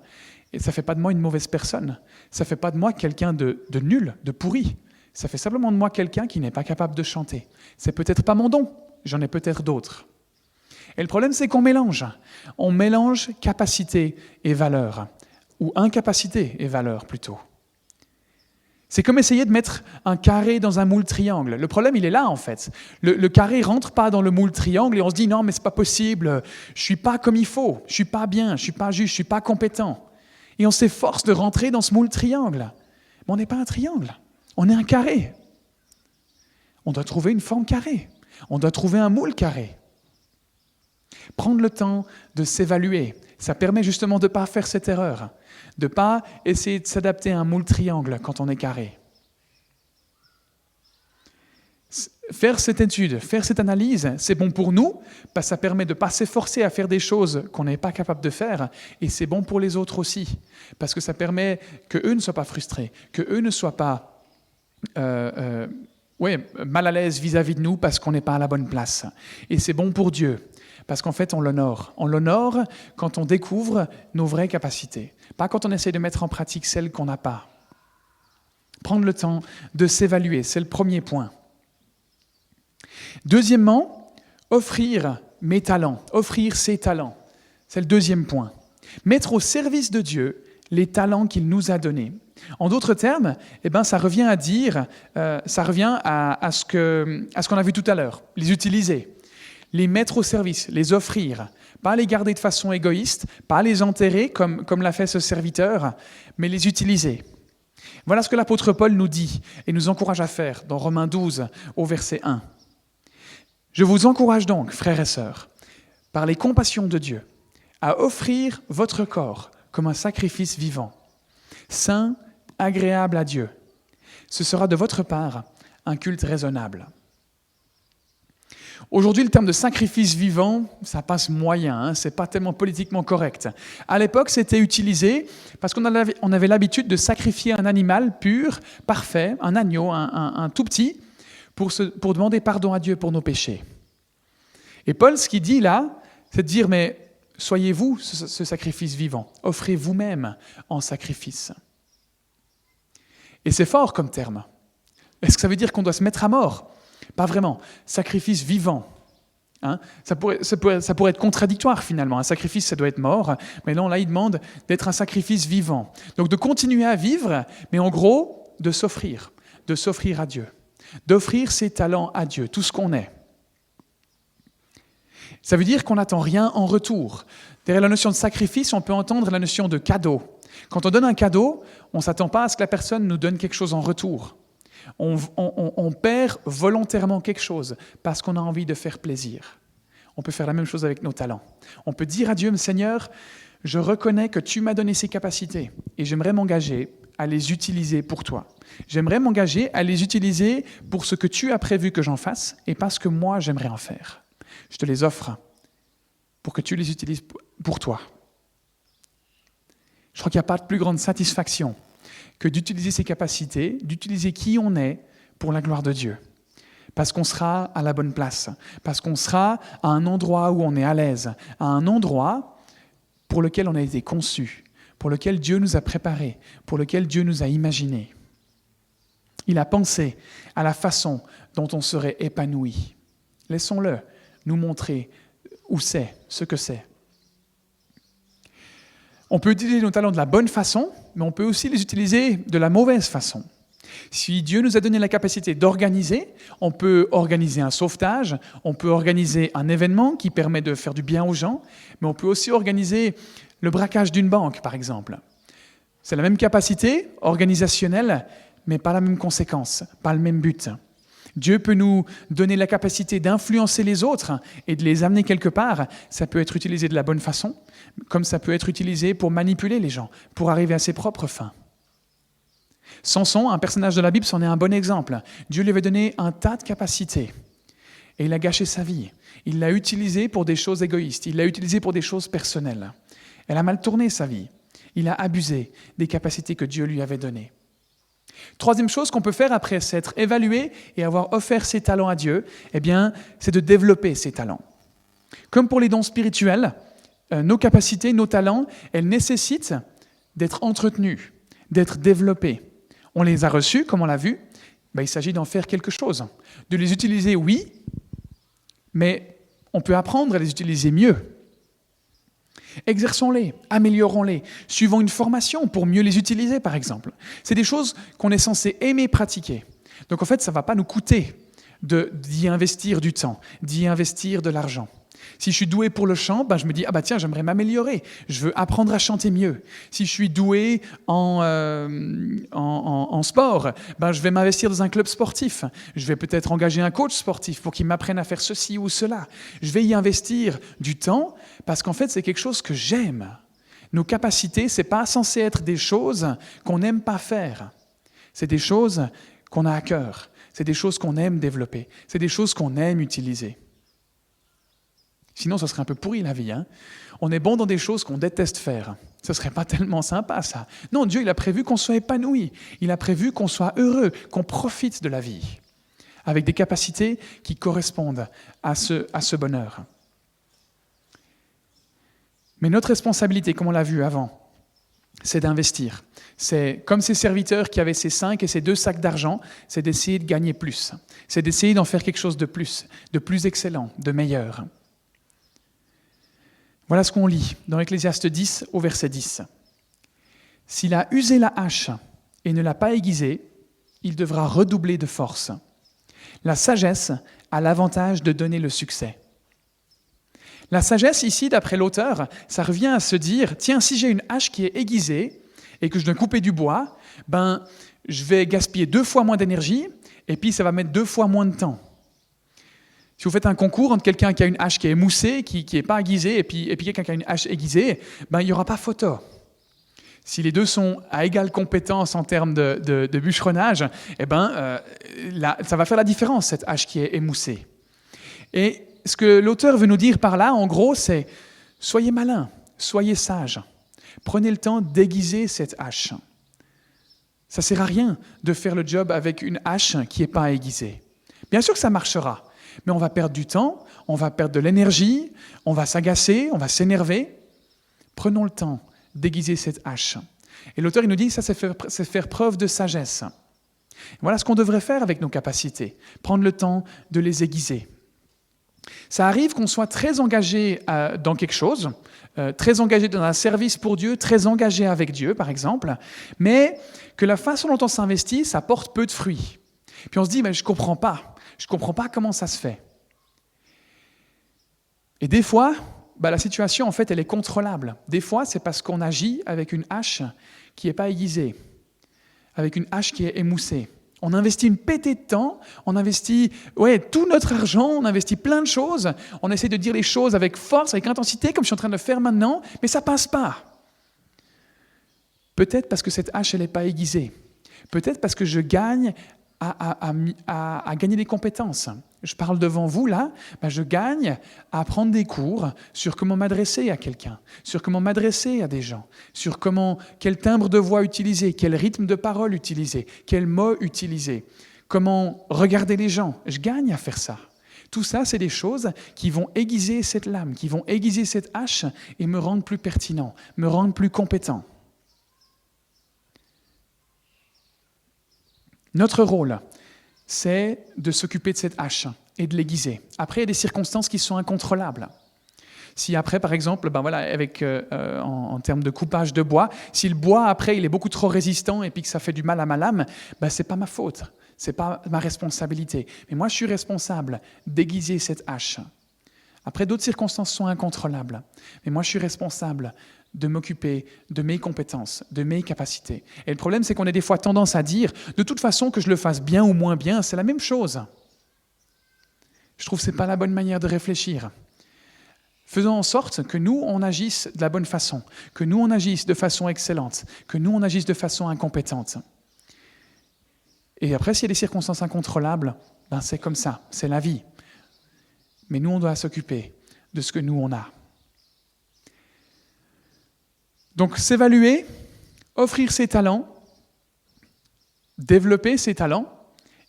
et ça ne fait pas de moi une mauvaise personne, ça ne fait pas de moi quelqu'un de nul, de pourri. Ça fait simplement de moi quelqu'un qui n'est pas capable de chanter. C'est peut-être pas mon don, j'en ai peut-être d'autres. Et le problème, c'est qu'on mélange. On mélange capacité et valeur, ou incapacité et valeur plutôt. C'est comme essayer de mettre un carré dans un moule triangle. Le problème, il est là, en fait. Le carré ne rentre pas dans le moule triangle et on se dit « Non, mais ce n'est pas possible, je ne suis pas comme il faut, je ne suis pas bien, je ne suis pas juste, je ne suis pas compétent. » Et on s'efforce de rentrer dans ce moule triangle. Mais on n'est pas un triangle, on est un carré. On doit trouver une forme carrée. On doit trouver un moule carré. Prendre le temps de s'évaluer, ça permet justement de ne pas faire cette erreur, de ne pas essayer de s'adapter à un moule triangle quand on est carré. Faire cette étude, faire cette analyse, c'est bon pour nous, parce que ça permet de ne pas s'efforcer à faire des choses qu'on n'est pas capable de faire, et c'est bon pour les autres aussi, parce que ça permet qu'eux ne soient pas frustrés, qu'eux ne soient pas mal à l'aise vis-à-vis de nous parce qu'on n'est pas à la bonne place. Et c'est bon pour Dieu. Parce qu'en fait, on l'honore. On l'honore quand on découvre nos vraies capacités, pas quand on essaie de mettre en pratique celles qu'on n'a pas. Prendre le temps de s'évaluer, c'est le premier point. Deuxièmement, offrir mes talents, offrir ses talents. C'est le deuxième point. Mettre au service de Dieu les talents qu'il nous a donnés. En d'autres termes, ça revient à dire, à ce qu'on a vu tout à l'heure, les utiliser. Les mettre au service, les offrir, pas les garder de façon égoïste, pas les enterrer comme l'a fait ce serviteur, mais les utiliser. Voilà ce que l'apôtre Paul nous dit et nous encourage à faire dans Romains 12 au verset 1. « Je vous encourage donc, frères et sœurs, par les compassions de Dieu, à offrir votre corps comme un sacrifice vivant, saint, agréable à Dieu. Ce sera de votre part un culte raisonnable. » Aujourd'hui, le terme de sacrifice vivant, ça passe moyen, ce n'est pas tellement politiquement correct. À l'époque, c'était utilisé parce qu'on avait l'habitude de sacrifier un animal pur, parfait, un agneau, un tout petit, pour demander pardon à Dieu pour nos péchés. Et Paul, ce qu'il dit là, c'est de dire, mais soyez vous ce sacrifice vivant, offrez vous-même en sacrifice. Et c'est fort comme terme. Est-ce que ça veut dire qu'on doit se mettre à mort ? Pas vraiment. Sacrifice vivant. Hein, ça pourrait être contradictoire finalement. Un sacrifice, ça doit être mort, mais non, là, il demande d'être un sacrifice vivant. Donc de continuer à vivre, mais en gros, de s'offrir à Dieu, d'offrir ses talents à Dieu, tout ce qu'on est. Ça veut dire qu'on n'attend rien en retour. Derrière la notion de sacrifice, on peut entendre la notion de cadeau. Quand on donne un cadeau, on ne s'attend pas à ce que la personne nous donne quelque chose en retour. On perd volontairement quelque chose parce qu'on a envie de faire plaisir. On peut faire la même chose avec nos talents. On peut dire à Dieu, Seigneur, je reconnais que tu m'as donné ces capacités et j'aimerais m'engager à les utiliser pour toi. J'aimerais m'engager à les utiliser pour ce que tu as prévu que j'en fasse et pas ce que moi j'aimerais en faire. Je te les offre pour que tu les utilises pour toi. Je crois qu'il n'y a pas de plus grande satisfaction que d'utiliser ses capacités, d'utiliser qui on est pour la gloire de Dieu. Parce qu'on sera à la bonne place, parce qu'on sera à un endroit où on est à l'aise, à un endroit pour lequel on a été conçu, pour lequel Dieu nous a préparés, pour lequel Dieu nous a imaginés. Il a pensé à la façon dont on serait épanoui. Laissons-le nous montrer où c'est, ce que c'est. On peut utiliser nos talents de la bonne façon, mais on peut aussi les utiliser de la mauvaise façon. Si Dieu nous a donné la capacité d'organiser, on peut organiser un sauvetage, on peut organiser un événement qui permet de faire du bien aux gens, mais on peut aussi organiser le braquage d'une banque, par exemple. C'est la même capacité organisationnelle, mais pas la même conséquence, pas le même but. Dieu peut nous donner la capacité d'influencer les autres et de les amener quelque part. Ça peut être utilisé de la bonne façon, comme ça peut être utilisé pour manipuler les gens, pour arriver à ses propres fins. Samson, un personnage de la Bible, c'en est un bon exemple. Dieu lui avait donné un tas de capacités et il a gâché sa vie. Il l'a utilisé pour des choses égoïstes, il l'a utilisé pour des choses personnelles. Elle a mal tourné sa vie. Il a abusé des capacités que Dieu lui avait données. Troisième chose qu'on peut faire après s'être évalué et avoir offert ses talents à Dieu, eh bien, c'est de développer ses talents. Comme pour les dons spirituels, nos capacités, nos talents, elles nécessitent d'être entretenues, d'être développées. On les a reçus, comme on l'a vu, il s'agit d'en faire quelque chose. De les utiliser, oui, mais on peut apprendre à les utiliser mieux. Exerçons-les, améliorons-les, suivons une formation pour mieux les utiliser, par exemple. C'est des choses qu'on est censé aimer pratiquer. Donc en fait, ça ne va pas nous coûter d'y investir du temps, d'y investir de l'argent. Si je suis doué pour le chant, je me dis « tiens, j'aimerais m'améliorer, je veux apprendre à chanter mieux. » Si je suis doué en sport, je vais m'investir dans un club sportif. Je vais peut-être engager un coach sportif pour qu'il m'apprenne à faire ceci ou cela. Je vais y investir du temps parce qu'en fait, c'est quelque chose que j'aime. Nos capacités, ce n'est pas censé être des choses qu'on n'aime pas faire. C'est des choses qu'on a à cœur. C'est des choses qu'on aime développer. C'est des choses qu'on aime utiliser. Sinon, ce serait un peu pourri la vie. On est bon dans des choses qu'on déteste faire. Ce ne serait pas tellement sympa, ça. Non, Dieu, il a prévu qu'on soit épanoui. Il a prévu qu'on soit heureux, qu'on profite de la vie, avec des capacités qui correspondent à ce bonheur. Mais notre responsabilité, comme on l'a vu avant, c'est d'investir. C'est comme ces serviteurs qui avaient ces 5 et ces 2 sacs d'argent, c'est d'essayer de gagner plus. C'est d'essayer d'en faire quelque chose de plus excellent, de meilleur. Voilà ce qu'on lit dans Ecclésiaste 10 au verset 10. « S'il a usé la hache et ne l'a pas aiguisée, il devra redoubler de force. La sagesse a l'avantage de donner le succès. » La sagesse ici, d'après l'auteur, ça revient à se dire, tiens, si j'ai une hache qui est aiguisée et que je dois couper du bois, je vais gaspiller 2 fois moins d'énergie et puis ça va mettre 2 fois moins de temps. Si vous faites un concours entre quelqu'un qui a une hache qui est émoussée, qui n'est pas aiguisée, et puis quelqu'un qui a une hache aiguisée, il n'y aura pas photo. Si les deux sont à égale compétence en termes de bûcheronnage, ça va faire la différence, cette hache qui est émoussée. Et ce que l'auteur veut nous dire par là, en gros, c'est « soyez malins, soyez sages, prenez le temps d'aiguiser cette hache. » Ça ne sert à rien de faire le job avec une hache qui n'est pas aiguisée. Bien sûr que ça marchera, mais on va perdre du temps, on va perdre de l'énergie, on va s'agacer, on va s'énerver. Prenons le temps d'aiguiser cette hache. Et l'auteur, il nous dit, ça, c'est faire preuve de sagesse. Voilà ce qu'on devrait faire avec nos capacités, prendre le temps de les aiguiser. Ça arrive qu'on soit très engagé dans quelque chose, très engagé dans un service pour Dieu, très engagé avec Dieu, par exemple, mais que la façon dont on s'investit, ça porte peu de fruits. Puis on se dit, mais je ne comprends pas comment ça se fait. Et des fois, la situation, en fait, elle est contrôlable. Des fois, c'est parce qu'on agit avec une hache qui n'est pas aiguisée, avec une hache qui est émoussée. On investit une pétée de temps, on investit tout notre argent, on investit plein de choses, on essaie de dire les choses avec force, avec intensité, comme je suis en train de le faire maintenant, mais ça ne passe pas. Peut-être parce que cette hache, elle n'est pas aiguisée. Peut-être parce que je gagne à gagner des compétences. Je parle devant vous, là, je gagne à prendre des cours sur comment m'adresser à quelqu'un, sur comment m'adresser à des gens, sur quel timbre de voix utiliser, quel rythme de parole utiliser, quel mot utiliser, comment regarder les gens. Je gagne à faire ça. Tout ça, c'est des choses qui vont aiguiser cette lame, qui vont aiguiser cette hache et me rendre plus pertinent, me rendre plus compétent. Notre rôle, c'est de s'occuper de cette hache et de l'aiguiser. Après, il y a des circonstances qui sont incontrôlables. Si après, par exemple, en termes de coupage de bois, si le bois, après, il est beaucoup trop résistant et puis que ça fait du mal à ma lame, ce n'est pas ma faute, ce n'est pas ma responsabilité. Mais moi, je suis responsable d'aiguiser cette hache. Après, d'autres circonstances sont incontrôlables. Mais moi, je suis responsable de m'occuper de mes compétences, de mes capacités. Et le problème, c'est qu'on a des fois tendance à dire, de toute façon, que je le fasse bien ou moins bien, c'est la même chose. Je trouve que ce n'est pas la bonne manière de réfléchir. Faisons en sorte que nous, on agisse de la bonne façon, que nous, on agisse de façon excellente, que nous, on agisse de façon incompétente. Et après, s'il y a des circonstances incontrôlables, c'est comme ça, c'est la vie. Mais nous, on doit s'occuper de ce que nous, on a. Donc, s'évaluer, offrir ses talents, développer ses talents,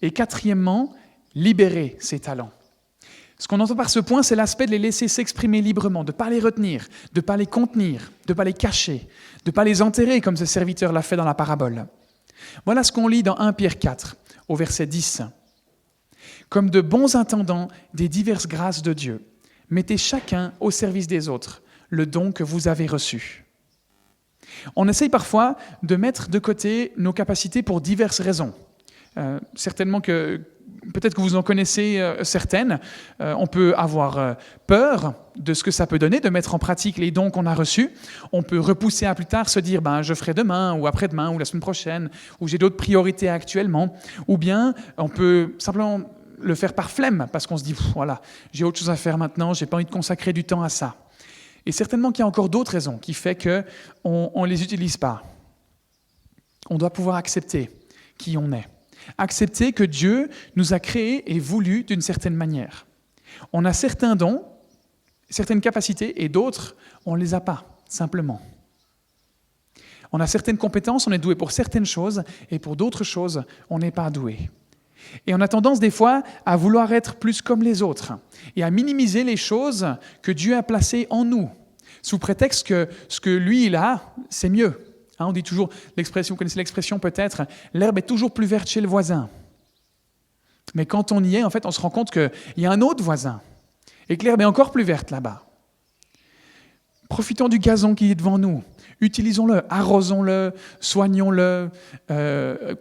et quatrièmement, libérer ses talents. Ce qu'on entend par ce point, c'est l'aspect de les laisser s'exprimer librement, de ne pas les retenir, de ne pas les contenir, de ne pas les cacher, de ne pas les enterrer comme ce serviteur l'a fait dans la parabole. Voilà ce qu'on lit dans 1 Pierre 4, au verset 10. « Comme de bons intendants des diverses grâces de Dieu, mettez chacun au service des autres le don que vous avez reçu. » On essaye parfois de mettre de côté nos capacités pour diverses raisons. Certainement que, peut-être que vous en connaissez certaines, on peut avoir peur de ce que ça peut donner, de mettre en pratique les dons qu'on a reçus. On peut repousser à plus tard, se dire je ferai demain ou après-demain ou la semaine prochaine, ou j'ai d'autres priorités actuellement. Ou bien on peut simplement le faire par flemme, parce qu'on se dit voilà, j'ai autre chose à faire maintenant, j'ai pas envie de consacrer du temps à ça. Et certainement qu'il y a encore d'autres raisons qui font qu'on ne les utilise pas. On doit pouvoir accepter qui on est. Accepter que Dieu nous a créés et voulu d'une certaine manière. On a certains dons, certaines capacités, et d'autres, on ne les a pas, simplement. On a certaines compétences, on est doué pour certaines choses, et pour d'autres choses, on n'est pas doué. Et on a tendance des fois à vouloir être plus comme les autres et à minimiser les choses que Dieu a placées en nous, sous prétexte que ce que lui il a, c'est mieux. On dit toujours l'expression, vous connaissez l'expression peut-être, l'herbe est toujours plus verte chez le voisin. Mais quand on y est, en fait, on se rend compte qu'il y a un autre voisin et que l'herbe est encore plus verte là-bas. Profitons du gazon qui est devant nous. Utilisons-le, arrosons-le, soignons-le,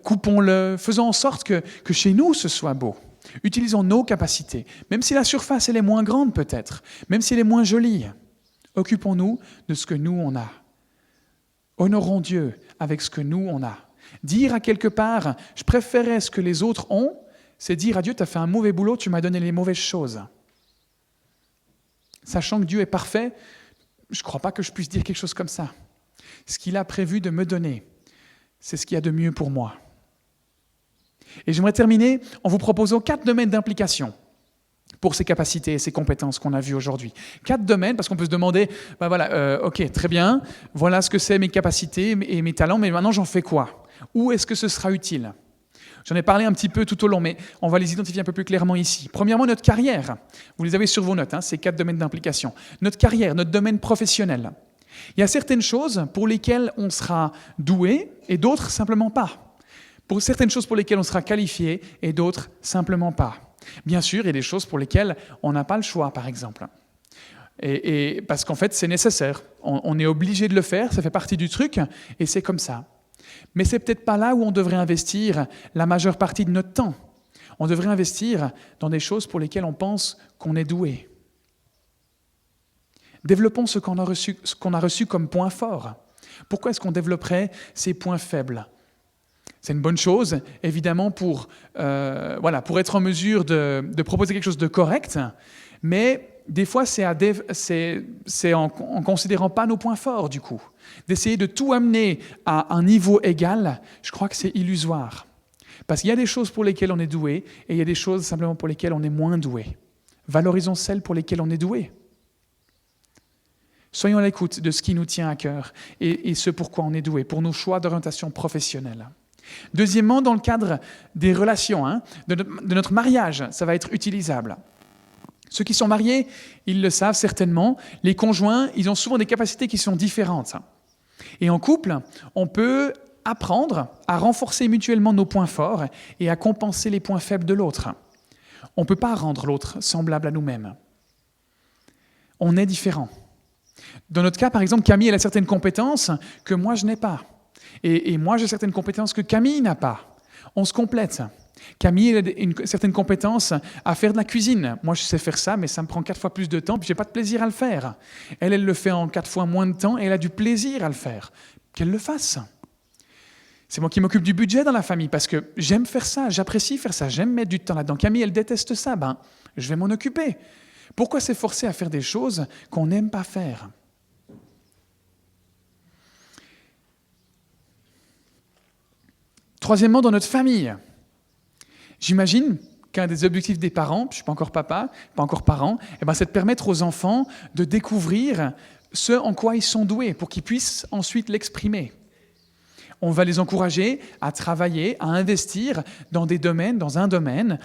coupons-le, faisons en sorte que chez nous ce soit beau. Utilisons nos capacités, même si la surface elle est moins grande peut-être, même si elle est moins jolie. Occupons-nous de ce que nous on a. Honorons Dieu avec ce que nous on a. Dire à quelque part, je préférais ce que les autres ont, c'est dire à Dieu, tu as fait un mauvais boulot, tu m'as donné les mauvaises choses. Sachant que Dieu est parfait, je ne crois pas que je puisse dire quelque chose comme ça. Ce qu'il a prévu de me donner, c'est ce qu'il y a de mieux pour moi. Et j'aimerais terminer en vous proposant 4 domaines d'implication pour ces capacités et ces compétences qu'on a vues aujourd'hui. 4 domaines, parce qu'on peut se demander, ok, très bien, voilà ce que c'est mes capacités et mes talents, mais maintenant j'en fais quoi? Où est-ce que ce sera utile? J'en ai parlé un petit peu tout au long, mais on va les identifier un peu plus clairement ici. Premièrement, notre carrière. Vous les avez sur vos notes, ces 4 domaines d'implication. Notre carrière, notre domaine professionnel. Il y a certaines choses pour lesquelles on sera doué et d'autres simplement pas. Pour certaines choses pour lesquelles on sera qualifié et d'autres simplement pas. Bien sûr, il y a des choses pour lesquelles on n'a pas le choix, par exemple. Et parce qu'en fait, c'est nécessaire. On est obligé de le faire, ça fait partie du truc, et c'est comme ça. Mais c'est peut-être pas là où on devrait investir la majeure partie de notre temps. On devrait investir dans des choses pour lesquelles on pense qu'on est doué. Développons ce qu'on a reçu comme point fort. Pourquoi est-ce qu'on développerait ces points faibles ? C'est une bonne chose, évidemment, pour être en mesure de proposer quelque chose de correct, mais des fois, c'est en considérant pas nos points forts, du coup. D'essayer de tout amener à un niveau égal, je crois que c'est illusoire. Parce qu'il y a des choses pour lesquelles on est doué, et il y a des choses simplement pour lesquelles on est moins doué. Valorisons celles pour lesquelles on est doué. Soyons à l'écoute de ce qui nous tient à cœur et ce pourquoi on est doué, pour nos choix d'orientation professionnelle. Deuxièmement, dans le cadre des relations, de notre mariage, ça va être utilisable. Ceux qui sont mariés, ils le savent certainement, les conjoints, ils ont souvent des capacités qui sont différentes. Et en couple, on peut apprendre à renforcer mutuellement nos points forts et à compenser les points faibles de l'autre. On ne peut pas rendre l'autre semblable à nous-mêmes. On est différents. Dans notre cas, par exemple, Camille, elle a certaines compétences que moi, je n'ai pas. Et moi, j'ai certaines compétences que Camille n'a pas. On se complète. Camille a une certaine compétence à faire de la cuisine. Moi, je sais faire ça, mais ça me prend 4 fois plus de temps, puis je n'ai pas de plaisir à le faire. Elle le fait en 4 fois moins de temps, et elle a du plaisir à le faire. Qu'elle le fasse. C'est moi qui m'occupe du budget dans la famille, parce que j'aime faire ça, j'apprécie faire ça, j'aime mettre du temps là-dedans. Camille, elle déteste ça, je vais m'en occuper. Pourquoi s'efforcer à faire des choses qu'on n'aime pas faire ? Troisièmement, dans notre famille. J'imagine qu'un des objectifs des parents, je ne suis pas encore papa, pas encore parent, c'est de permettre aux enfants de découvrir ce en quoi ils sont doués pour qu'ils puissent ensuite l'exprimer. On va les encourager à travailler, à investir dans un domaine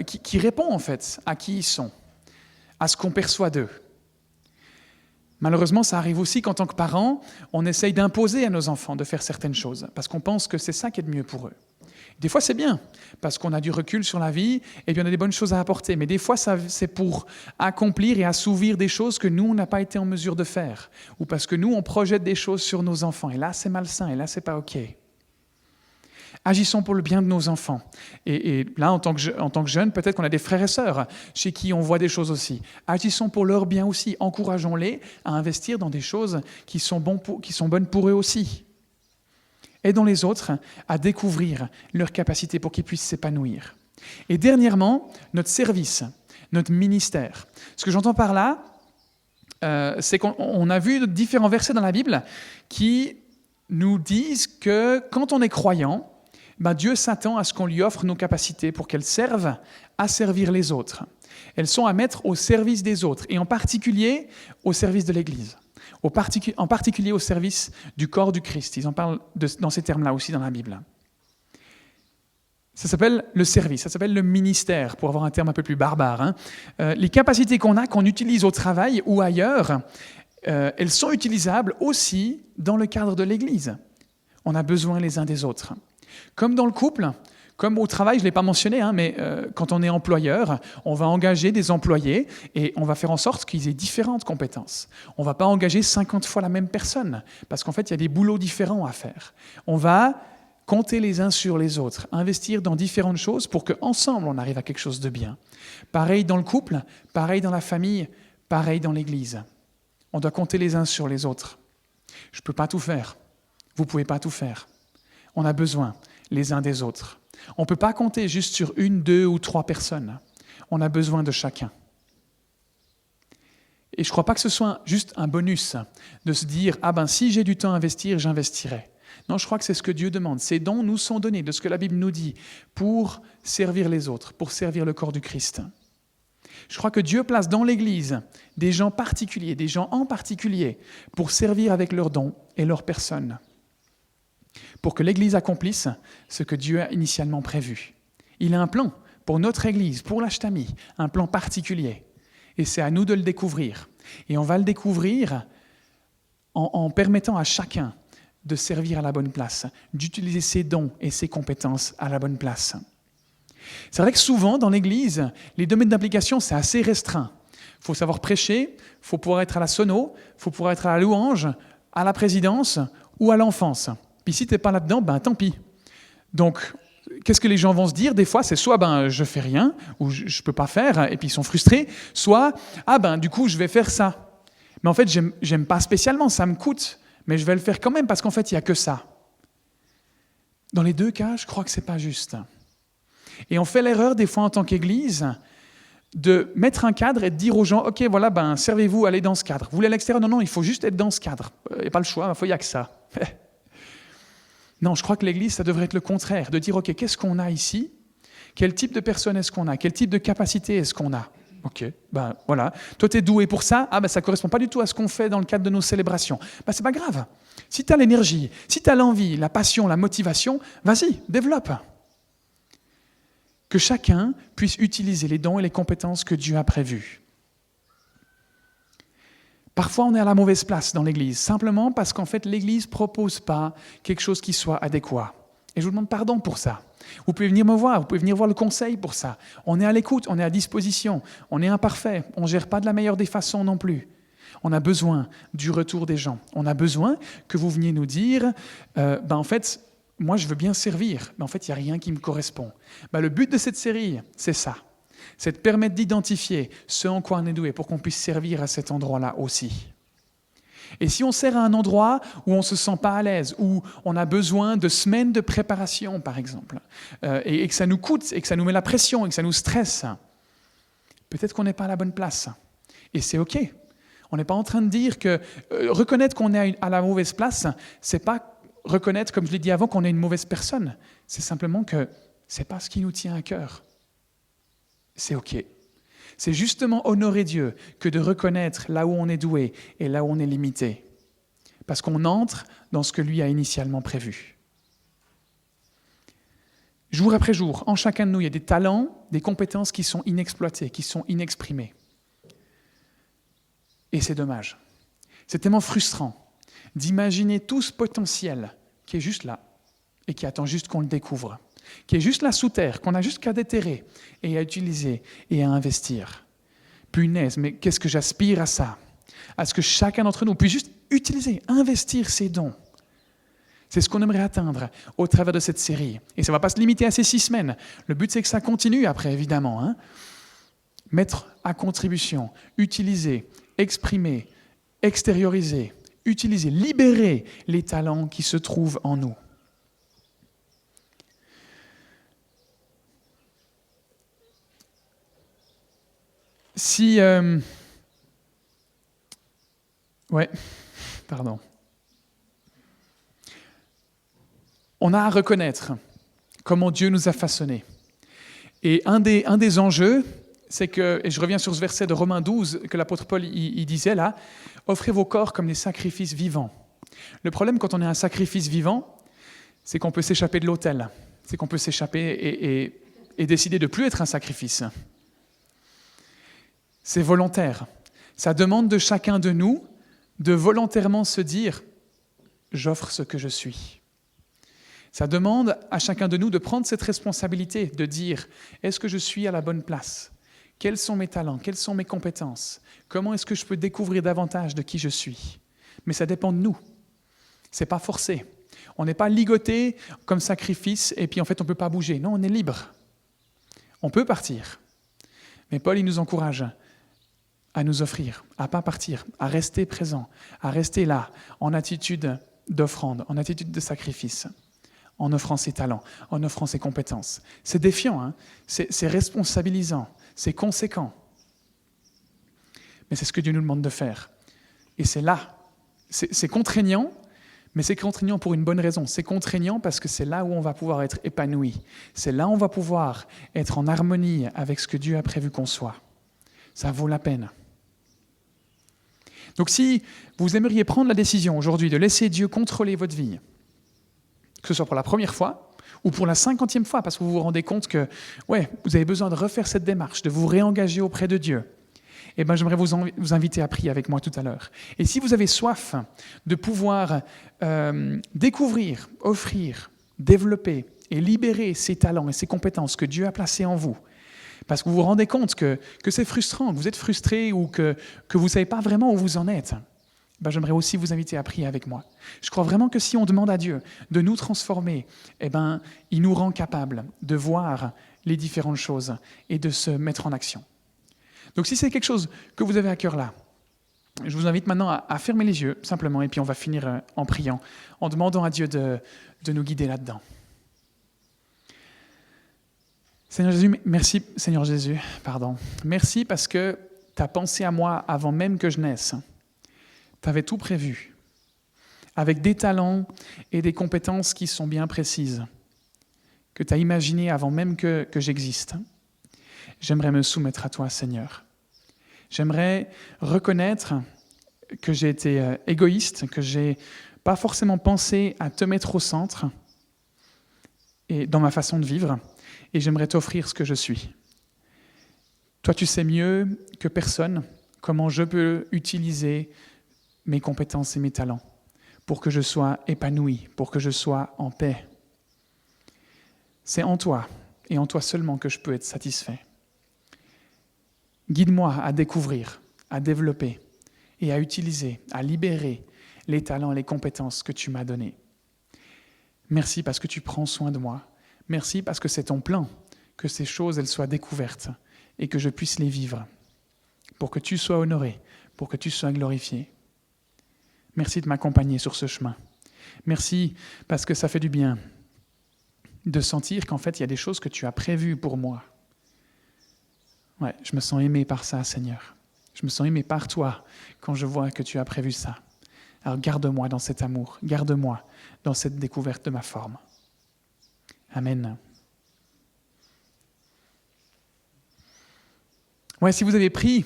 qui répond en fait à qui ils sont, à ce qu'on perçoit d'eux. Malheureusement, ça arrive aussi qu'en tant que parents, on essaye d'imposer à nos enfants de faire certaines choses, parce qu'on pense que c'est ça qui est le mieux pour eux. Des fois, c'est bien, parce qu'on a du recul sur la vie, et bien on a des bonnes choses à apporter. Mais des fois, c'est pour accomplir et assouvir des choses que nous, on n'a pas été en mesure de faire. Ou parce que nous, on projette des choses sur nos enfants. Et là, c'est malsain, et là, c'est pas OK. Agissons pour le bien de nos enfants. Et là, en tant que jeune, peut-être qu'on a des frères et sœurs chez qui on voit des choses aussi. Agissons pour leur bien aussi. Encourageons-les à investir dans des choses qui sont bonnes pour eux aussi. Aidons les autres à découvrir leurs capacités pour qu'ils puissent s'épanouir. Et dernièrement, notre service, notre ministère. Ce que j'entends par là, c'est qu'on a vu différents versets dans la Bible qui nous disent que quand on est croyant, Dieu s'attend à ce qu'on lui offre nos capacités pour qu'elles servent à servir les autres. Elles sont à mettre au service des autres, et en particulier au service de l'Église. En particulier au service du corps du Christ. Ils en parlent dans ces termes-là aussi dans la Bible. Ça s'appelle le service, ça s'appelle le ministère, pour avoir un terme un peu plus barbare. Les capacités qu'on utilise au travail ou ailleurs, elles sont utilisables aussi dans le cadre de l'Église. On a besoin les uns des autres. Comme dans le couple, comme au travail, je ne l'ai pas mentionné, mais quand on est employeur, on va engager des employés et on va faire en sorte qu'ils aient différentes compétences. On ne va pas engager 50 fois la même personne, parce qu'en fait, il y a des boulots différents à faire. On va compter les uns sur les autres, investir dans différentes choses pour qu'ensemble, on arrive à quelque chose de bien. Pareil dans le couple, pareil dans la famille, pareil dans l'Église. On doit compter les uns sur les autres. Je ne peux pas tout faire. Vous ne pouvez pas tout faire. On a besoin les uns des autres. On ne peut pas compter juste sur 1, 2 ou 3 personnes. On a besoin de chacun. Et je ne crois pas que ce soit juste un bonus de se dire « si j'ai du temps à investir, j'investirai ». Non, je crois que c'est ce que Dieu demande. Ces dons nous sont donnés, de ce que la Bible nous dit, pour servir les autres, pour servir le corps du Christ. Je crois que Dieu place dans l'Église des gens particuliers, des gens en particulier, pour servir avec leurs dons et leurs personnes, pour que l'Église accomplisse ce que Dieu a initialement prévu. Il a un plan pour notre Église, pour l'Ashtami, un plan particulier. Et c'est à nous de le découvrir. Et on va le découvrir en permettant à chacun de servir à la bonne place, d'utiliser ses dons et ses compétences à la bonne place. C'est vrai que souvent, dans l'Église, les domaines d'application, c'est assez restreint. Il faut savoir prêcher, il faut pouvoir être à la sono, il faut pouvoir être à la louange, à la présidence ou à l'enfance. Puis si tu n'es pas là-dedans, tant pis. Donc, qu'est-ce que les gens vont se dire? Des fois, c'est soit je fais rien, ou je ne peux pas faire, et puis ils sont frustrés, soit du coup, je vais faire ça. Mais en fait, j'aime pas spécialement, ça me coûte, mais je vais le faire quand même parce qu'en fait, il n'y a que ça. Dans les deux cas, je crois que ce n'est pas juste. Et on fait l'erreur des fois en tant qu'Église de mettre un cadre et de dire aux gens, ok, voilà, servez-vous, allez dans ce cadre. Vous voulez à l'extérieur? Non, il faut juste être dans ce cadre. Il n'y a pas le choix, il n'y a que ça. Non, je crois que l'Église, ça devrait être le contraire, de dire, ok, qu'est-ce qu'on a ici? Quel type de personne est-ce qu'on a? Quel type de capacité est-ce qu'on a? Ok, voilà. Toi, tu es doué pour ça, ça ne correspond pas du tout à ce qu'on fait dans le cadre de nos célébrations. C'est pas grave. Si tu as l'énergie, si tu as l'envie, la passion, la motivation, vas-y, développe. Que chacun puisse utiliser les dons et les compétences que Dieu a prévus. Parfois, on est à la mauvaise place dans l'Église, simplement parce qu'en fait, l'Église ne propose pas quelque chose qui soit adéquat. Et je vous demande pardon pour ça. Vous pouvez venir me voir, vous pouvez venir voir le conseil pour ça. On est à l'écoute, on est à disposition, on est imparfait, on ne gère pas de la meilleure des façons non plus. On a besoin du retour des gens. On a besoin que vous veniez nous dire, en fait, moi je veux bien servir, mais en fait il n'y a rien qui me correspond. Le but de cette série, c'est ça. C'est de permettre d'identifier ce en quoi on est doué pour qu'on puisse servir à cet endroit-là aussi. Et si on sert à un endroit où on ne se sent pas à l'aise, où on a besoin de semaines de préparation, par exemple, et que ça nous coûte, et que ça nous met la pression, et que ça nous stresse, peut-être qu'on n'est pas à la bonne place. Et c'est OK. On n'est pas en train de dire que reconnaître qu'on est à la mauvaise place, c'est pas reconnaître, comme je l'ai dit avant, qu'on est une mauvaise personne. C'est simplement que c'est pas ce qui nous tient à cœur. C'est OK. C'est justement honorer Dieu que de reconnaître là où on est doué et là où on est limité. Parce qu'on entre dans ce que lui a initialement prévu. Jour après jour, en chacun de nous, il y a des talents, des compétences qui sont inexploitées, qui sont inexprimées. Et c'est dommage. C'est tellement frustrant d'imaginer tout ce potentiel qui est juste là et qui attend juste qu'on le découvre, qui est juste là sous terre, qu'on a juste qu'à déterrer et à utiliser et à investir. Punaise, mais qu'est-ce que j'aspire à ça? À ce que chacun d'entre nous puisse juste utiliser, investir ses dons. C'est ce qu'on aimerait atteindre au travers de cette série. Et ça ne va pas se limiter à ces 6 semaines. Le but, c'est que ça continue après, évidemment. Mettre à contribution, utiliser, exprimer, extérioriser, utiliser, libérer les talents qui se trouvent en nous. Si... On a à reconnaître comment Dieu nous a façonnés. Et un des enjeux, c'est que, et je reviens sur ce verset de Romains 12 que l'apôtre Paul il disait là, « Offrez vos corps comme des sacrifices vivants ». Le problème quand on est un sacrifice vivant, c'est qu'on peut s'échapper de l'autel, c'est qu'on peut s'échapper et décider de ne plus être un sacrifice. C'est volontaire. Ça demande de chacun de nous de volontairement se dire « j'offre ce que je suis ». Ça demande à chacun de nous de prendre cette responsabilité, de dire « est-ce que je suis à la bonne place ? Quels sont mes talents ? Quelles sont mes compétences ? Comment est-ce que je peux découvrir davantage de qui je suis ?» Mais ça dépend de nous. Ce n'est pas forcé. On n'est pas ligoté comme sacrifice et puis en fait on ne peut pas bouger. Non, on est libre. On peut partir. Mais Paul, il nous encourage à nous offrir, à ne pas partir, à rester présent, à rester là, en attitude d'offrande, en attitude de sacrifice, en offrant ses talents, en offrant ses compétences. C'est défiant, c'est responsabilisant, c'est conséquent. Mais c'est ce que Dieu nous demande de faire. Et c'est là, c'est contraignant, mais c'est contraignant pour une bonne raison. C'est contraignant parce que c'est là où on va pouvoir être épanoui. C'est là où on va pouvoir être en harmonie avec ce que Dieu a prévu qu'on soit. Ça vaut la peine. Donc si vous aimeriez prendre la décision aujourd'hui de laisser Dieu contrôler votre vie, que ce soit pour la première fois ou pour la 50e fois, parce que vous vous rendez compte que vous avez besoin de refaire cette démarche, de vous réengager auprès de Dieu, j'aimerais vous inviter à prier avec moi tout à l'heure. Et si vous avez soif de pouvoir découvrir, offrir, développer et libérer ces talents et ces compétences que Dieu a placés en vous. Parce que vous vous rendez compte que c'est frustrant, que vous êtes frustré ou que vous ne savez pas vraiment où vous en êtes. J'aimerais aussi vous inviter à prier avec moi. Je crois vraiment que si on demande à Dieu de nous transformer, il nous rend capables de voir les différentes choses et de se mettre en action. Donc si c'est quelque chose que vous avez à cœur là, je vous invite maintenant à fermer les yeux simplement et puis on va finir en priant, en demandant à Dieu de nous guider là-dedans. Seigneur Jésus, merci Seigneur Jésus, Merci parce que tu as pensé à moi avant même que je naisse. Tu avais tout prévu, avec des talents et des compétences qui sont bien précises, que tu as imaginé avant même que j'existe. J'aimerais me soumettre à toi, Seigneur. J'aimerais reconnaître que j'ai été égoïste, que je n'ai pas forcément pensé à te mettre au centre et dans ma façon de vivre, et j'aimerais t'offrir ce que je suis. Toi, tu sais mieux que personne comment je peux utiliser mes compétences et mes talents pour que je sois épanoui, pour que je sois en paix. C'est en toi et en toi seulement que je peux être satisfait. Guide-moi à découvrir, à développer et à utiliser, à libérer les talents et les compétences que tu m'as donnés. Merci parce que tu prends soin de moi. Merci parce que c'est ton plan, que ces choses elles soient découvertes et que je puisse les vivre, pour que tu sois honoré, pour que tu sois glorifié. Merci de m'accompagner sur ce chemin. Merci parce que ça fait du bien de sentir qu'en fait, il y a des choses que tu as prévues pour moi. Ouais, je me sens aimé par ça, Seigneur. Je me sens aimé par toi quand je vois que tu as prévu ça. Alors garde-moi dans cet amour, garde-moi dans cette découverte de ma forme. Amen. Ouais, si vous avez prié,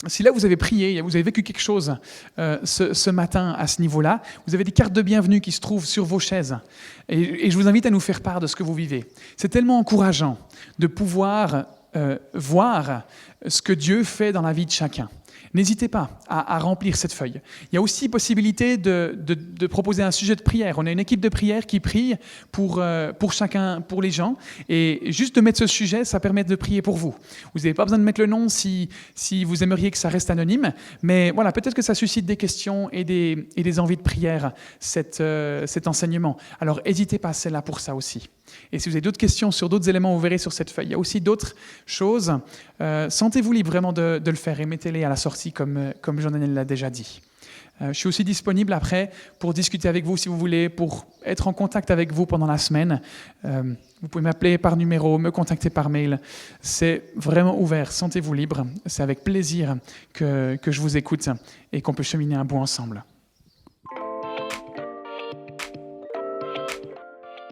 vous avez prié, vous avez vécu quelque chose ce matin à ce niveau-là, vous avez des cartes de bienvenue qui se trouvent sur vos chaises. Et je vous invite à nous faire part de ce que vous vivez. C'est tellement encourageant de pouvoir voir ce que Dieu fait dans la vie de chacun. N'hésitez pas à remplir cette feuille. Il y a aussi possibilité de proposer un sujet de prière. On a une équipe de prière qui prie pour chacun, pour les gens. Et juste de mettre ce sujet, ça permet de prier pour vous. Vous n'avez pas besoin de mettre le nom si vous aimeriez que ça reste anonyme. Mais voilà, peut-être que ça suscite des questions et des envies de prière, cet enseignement. Alors n'hésitez pas, c'est là pour ça aussi. Et si vous avez d'autres questions sur d'autres éléments, vous verrez sur cette feuille. Il y a aussi d'autres choses. Sentez-vous libre vraiment de le faire et mettez-les à la sortie comme Jean-Daniel l'a déjà dit. Je suis aussi disponible après pour discuter avec vous si vous voulez, pour être en contact avec vous pendant la semaine. Vous pouvez m'appeler par numéro, me contacter par mail. C'est vraiment ouvert, sentez-vous libre. C'est avec plaisir que je vous écoute et qu'on peut cheminer un bout ensemble.